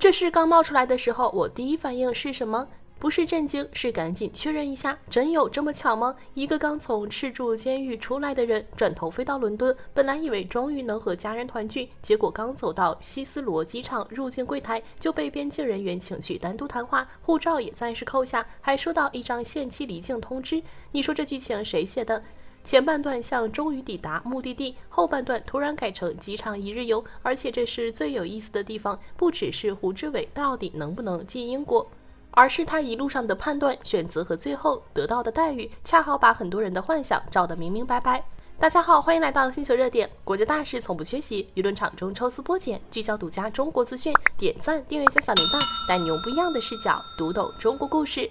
这事刚冒出来的时候，我第一反应是什么？不是震惊，是赶紧确认一下，真有这么巧吗？一个刚从赤柱监狱出来的人，转头飞到伦敦，本来以为终于能和家人团聚，结果刚走到希斯罗机场入境柜台，就被边境人员请去单独谈话，护照也暂时扣下，还收到一张限期离境通知。你说这剧情谁写的？前半段像终于抵达目的地，后半段突然改成机场一日游，而且这是最有意思的地方，不只是胡志伟到底能不能进英国，而是他一路上的判断、选择和最后得到的待遇，恰好把很多人的幻想照得明明白白。大家好，欢迎来到星球热点，国际大事从不缺席，舆论场中抽丝剥茧，聚焦独家中国资讯，点赞、订阅加小铃铛，带你用不一样的视角读懂中国故事。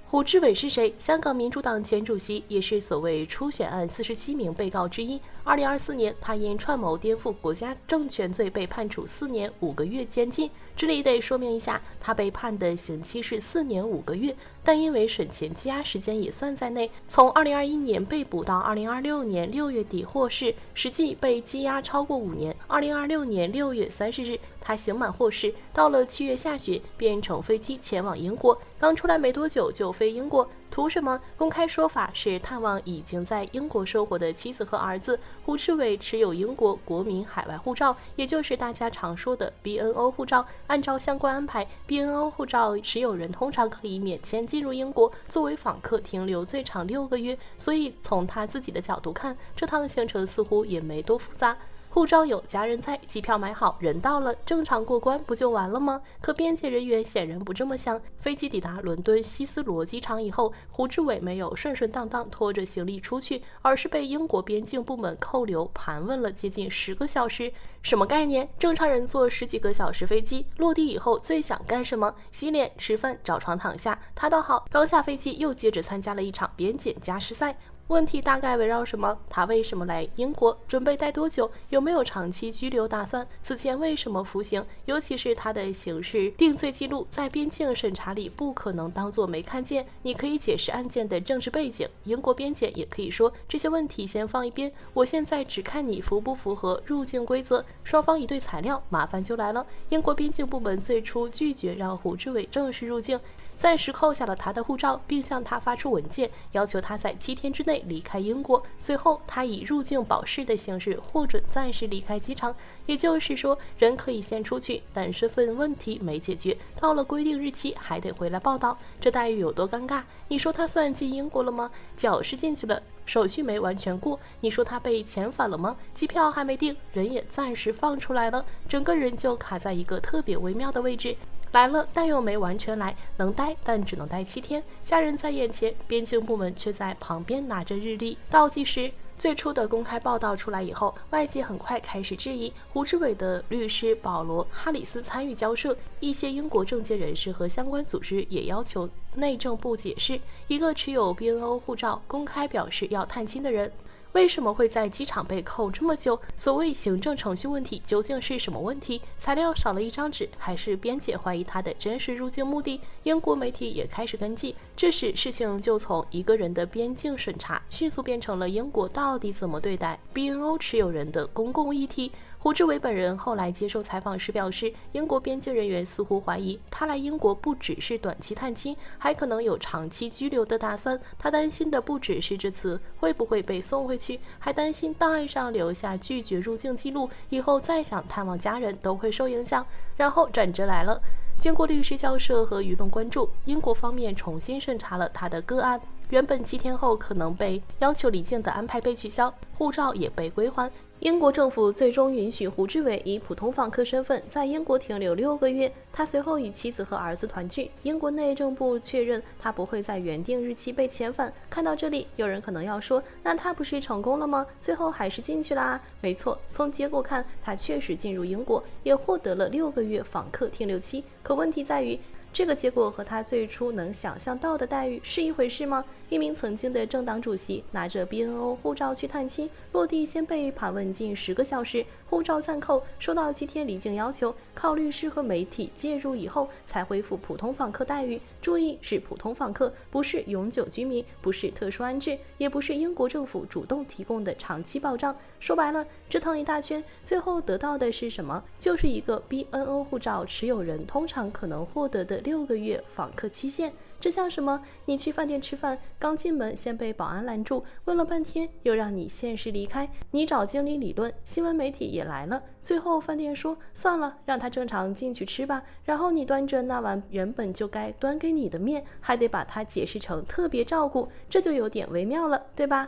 胡志伟是谁？香港民主党前主席，也是所谓初选案47名被告之一。2024年，他因串谋颠覆国家政权罪被判处4年5个月监禁。这里得说明一下，他被判的刑期是4年5个月，但因为审前羁押时间也算在内，从2021年被捕到2026年6月底获释，实际被羁押超过5年。2026年6月30日，他刑满获释，到了7月下旬便乘飞机前往英国，刚出来没多久就飞英国，图什么？公开说法是探望已经在英国生活的妻子和儿子。胡志伟持有英国国民海外护照，也就是大家常说的 BNO 护照。按照相关安排， BNO 护照持有人通常可以免签进入英国，作为访客停留最长6个月。所以从他自己的角度看，这趟行程似乎也没多复杂。护照有，家人在，机票买好，人到了，正常过关不就完了吗？可边界人员显然不这么想。飞机抵达伦敦希斯罗机场以后，胡志伟没有顺顺当当拖着行李出去，而是被英国边境部门扣留盘问了接近10个小时。什么概念？正常人坐10几个小时飞机，落地以后最想干什么？洗脸、吃饭、找床躺下。他倒好，刚下飞机又接着参加了一场边检加时赛。问题大概围绕什么？他为什么来英国？准备待多久？有没有长期居留打算？此前为什么服刑？尤其是他的刑事定罪记录，在边境审查里不可能当作没看见。你可以解释案件的政治背景，英国边检也可以说这些问题先放一边，我现在只看你符不符合入境规则。双方一对材料，麻烦就来了。英国边境部门最初拒绝让胡志伟正式入境，暂时扣下了他的护照，并向他发出文件，要求他在7天之内离开英国。随后他以入境保释的形式获准暂时离开机场，也就是说人可以先出去，但身份问题没解决，到了规定日期还得回来报到。这待遇有多尴尬？你说他算进英国了吗？脚是进去了，手续没完全过。你说他被遣返了吗？机票还没订，人也暂时放出来了，整个人就卡在一个特别微妙的位置。来了，但又没完全来，能待，但只能待7天。家人在眼前，边境部门却在旁边拿着日历倒计时。最初的公开报道出来以后，外界很快开始质疑。胡志伟的律师保罗·哈里斯参与交涉，一些英国政界人士和相关组织也要求内政部解释，一个持有 BNO 护照、公开表示要探亲的人，为什么会在机场被扣这么久？所谓行政程序问题究竟是什么问题？材料少了一张纸，还是边检怀疑他的真实入境目的？英国媒体也开始跟进，这时事情就从一个人的边境审查，迅速变成了英国到底怎么对待 BNO 持有人的公共议题。胡志伟本人后来接受采访时表示，英国边境人员似乎怀疑他来英国不只是短期探亲，还可能有长期居留的打算。他担心的不只是这次会不会被送回去，还担心档案上留下拒绝入境记录，以后再想探望家人都会受影响。然后转折来了，经过律师交涉和舆论关注，英国方面重新审查了他的个案，原本7天后可能被要求离境的安排被取消，护照也被归还。英国政府最终允许胡志伟以普通访客身份在英国停留6个月，他随后与妻子和儿子团聚。英国内政部确认他不会在原定日期被遣返。看到这里，有人可能要说，那他不是成功了吗？最后还是进去啦。没错，从结果看，他确实进入英国，也获得了6个月访客停留期。可问题在于，这个结果和他最初能想象到的待遇是一回事吗？一名曾经的政党主席拿着 BNO 护照去探亲，落地先被盘问近10个小时，护照暂扣，收到7天离境要求，靠律师和媒体介入以后才恢复普通访客待遇。注意，是普通访客，不是永久居民，不是特殊安置，也不是英国政府主动提供的长期保障。说白了，折腾一大圈，最后得到的是什么？就是一个 BNO 护照持有人通常可能获得的6个月访客期限。这像什么？你去饭店吃饭，刚进门先被保安拦住，问了半天，又让你限时离开。你找经理理论，新闻媒体也来了，最后饭店说算了，让他正常进去吃吧。然后你端着那碗原本就该端给你的面，还得把它解释成特别照顾，这就有点微妙了，对吧？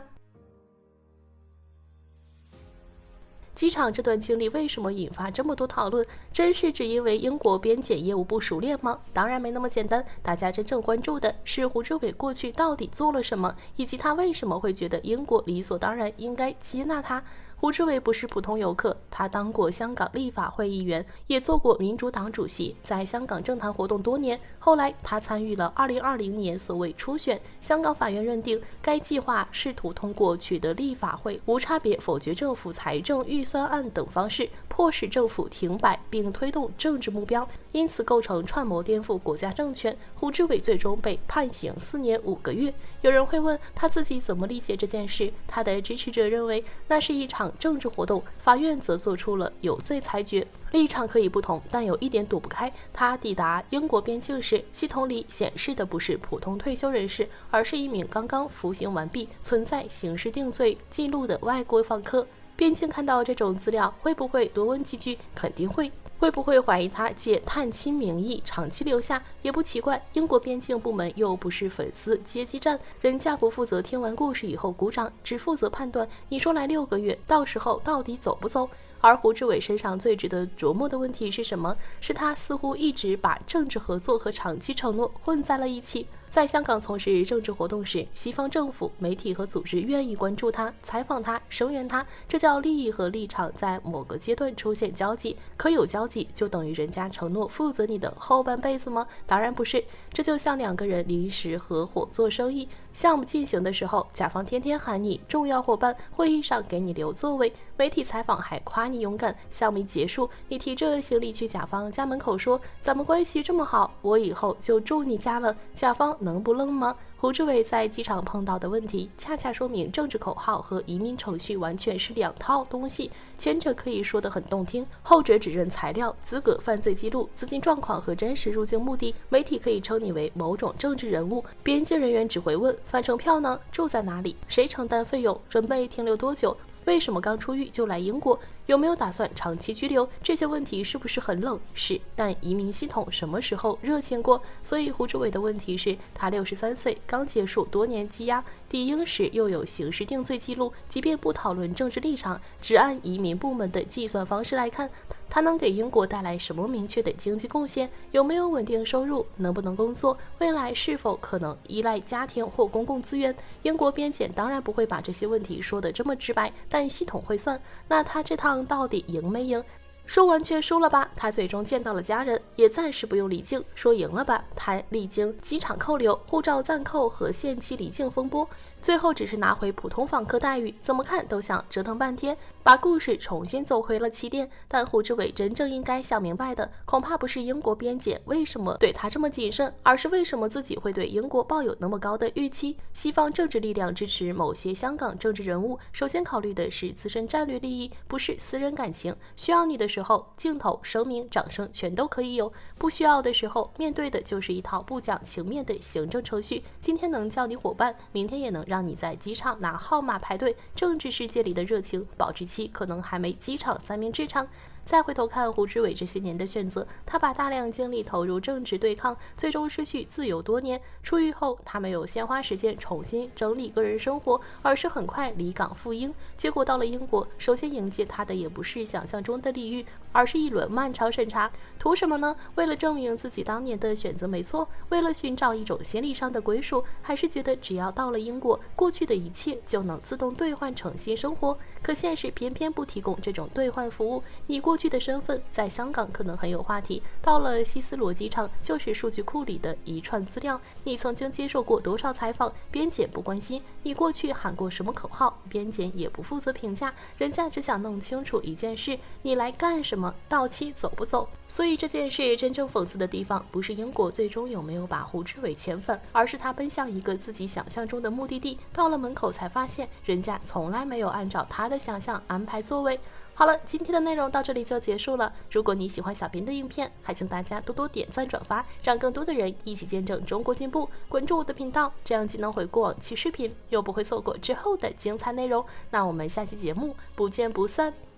机场这段经历为什么引发这么多讨论？真是只因为英国边检业务不熟练吗？当然没那么简单。大家真正关注的是胡志伟过去到底做了什么，以及他为什么会觉得英国理所当然应该接纳他。胡志伟不是普通游客，他当过香港立法会议员，也做过民主党主席，在香港政坛活动多年。后来他参与了2020年所谓初选，香港法院认定该计划试图通过取得立法会无差别否决政府财政预算案等方式，迫使政府停摆并推动政治目标，因此构成串谋颠覆国家政权。胡志伟最终被判刑4年5个月。有人会问他自己怎么理解这件事，他的支持者认为那是一场政治活动，法院则做出了有罪裁决。立场可以不同，但有一点躲不开，他抵达英国边境时，系统里显示的不是普通退休人士，而是一名刚刚服刑完毕、存在刑事定罪记录的外国访客。边境看到这种资料，会不会多问几句？肯定会。会不会怀疑他借探亲名义长期留下？也不奇怪，英国边境部门又不是粉丝接机站，人家不负责听完故事以后鼓掌，只负责判断你说来6个月，到时候到底走不走。而胡志伟身上最值得琢磨的问题是什么？是他似乎一直把政治合作和长期承诺混在了一起。在香港从事政治活动时，西方政府、媒体和组织愿意关注他、采访他、声援他，这叫利益和立场在某个阶段出现交集。可有交集就等于人家承诺负责你的后半辈子吗？当然不是。这就像2个人临时合伙做生意，项目进行的时候，甲方天天喊你重要伙伴，会议上给你留座位，媒体采访还夸你勇敢。项目一结束，你提着行李去甲方家门口说，咱们关系这么好，我以后就住你家了。甲方能不愣吗？胡志伟在机场碰到的问题，恰恰说明政治口号和移民程序完全是2套东西。前者可以说得很动听，后者只认材料、资格、犯罪记录、资金状况和真实入境目的。媒体可以称你为某种政治人物，边境人员只会问返程票呢？住在哪里？谁承担费用？准备停留多久？为什么刚出狱就来英国？有没有打算长期居留？这些问题是不是很冷？是，但移民系统什么时候热情过？所以胡志伟的问题是，他63岁，刚结束多年羁押，抵英时又有刑事定罪记录，即便不讨论政治立场，只按移民部门的计算方式来看，他能给英国带来什么明确的经济贡献？有没有稳定收入？能不能工作？未来是否可能依赖家庭或公共资源？英国边检当然不会把这些问题说得这么直白，但系统会算。那他这趟到底赢没赢？说完全输了吧，他最终见到了家人，也暂时不用离境。说赢了吧，他历经机场扣留、护照暂扣和限期离境风波，最后只是拿回普通访客待遇，怎么看都像折腾半天，把故事重新走回了起点。但胡志伟真正应该想明白的，恐怕不是英国边检为什么对他这么谨慎，而是为什么自己会对英国抱有那么高的预期。西方政治力量支持某些香港政治人物，首先考虑的是自身战略利益，不是私人感情。需要你的时候，镜头、声明、掌声全都可以有；不需要的时候，面对的就是一套不讲情面的行政程序。今天能叫你伙伴，明天也能让你在机场拿号码排队。政治世界里的热情保质期可能还没机场3明治长。再回头看胡志伟这些年的选择，他把大量精力投入政治对抗，最终失去自由多年。出狱后，他没有先花时间重新整理个人生活，而是很快离港赴英。结果到了英国，首先迎接他的也不是想象中的礼遇，而是一轮漫长审查。图什么呢？为了证明自己当年的选择没错，为了寻找一种心理上的归属，还是觉得只要到了英国，过去的一切就能自动兑换成新生活？可现实偏偏不提供这种兑换服务，你过据的身份在香港可能很有话题，到了希斯罗机场就是数据库里的一串资料。你曾经接受过多少采访，边检不关心；你过去喊过什么口号，边检也不负责评价。人家只想弄清楚一件事：你来干什么？到期走不走？所以这件事真正讽刺的地方，不是英国最终有没有把胡志伟遣返，而是他奔向一个自己想象中的目的地，到了门口才发现，人家从来没有按照他的想象安排座位。好了，今天的内容到这里就结束了。如果你喜欢小编的影片，还请大家多多点赞转发，让更多的人一起见证中国进步。关注我的频道，这样既能回顾往期视频，又不会错过之后的精彩内容。那我们下期节目不见不散。